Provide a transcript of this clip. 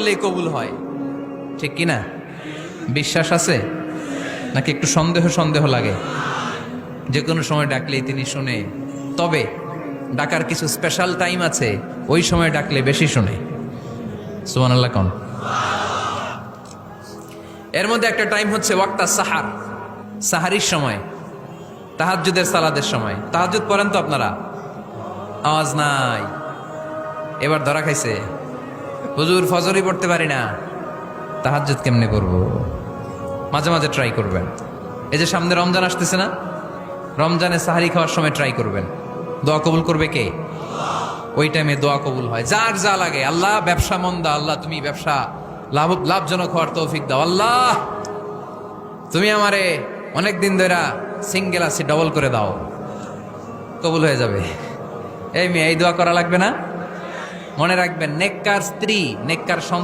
করলেই কবুল হয়, ঠিক কিনা? বিশ্বাস আছে নাকি একটু সন্দেহ সন্দেহ লাগে? যে কোনো সময় ডাকলেই তিনি শুনে, তবে ডাকার কিছু স্পেশাল টাইম আছে, ওই সময় ডাকলে বেশি শুনে। সুবহানাল্লাহ কোন? এর মধ্যে একটা টাইম হচ্ছে ওয়াক্তা সাহার, সাহারির সময়, তাহাজ্জুদের সালাদের সময়। তাহাজ্জুদ পড়েন তো আপনারা? আওয়াজ নাই, এবার ধরা খাইছে। হুজুর ফজরই পড়তে পারি না, তাহাজ্জুদ কেমনে করব? মাঝে মাঝে ট্রাই করবেন। এই যে সামনে রমজান আসতেছে না, রমজানে সাহারি খাওয়ার সময় ট্রাই করবেন। দোয়া কবুল করবে কে? ওই টাইমে দোয়া কবুল হয়। যার যা লাগে, আল্লাহ ব্যবসা মন্দা, আল্লাহ তুমি ব্যবসা লাভজনক হওয়ার তৌফিক দাও, আল্লাহ তুমি আমারে অনেক দিন ধরে সিঙ্গেল আছি, ডবল করে দাও, কবুল হয়ে যাবে। এই মেয়ে, এই দোয়া করা লাগবে না? মনে রাখবেন, নেককার স্ত্রী, নেককার সন্তান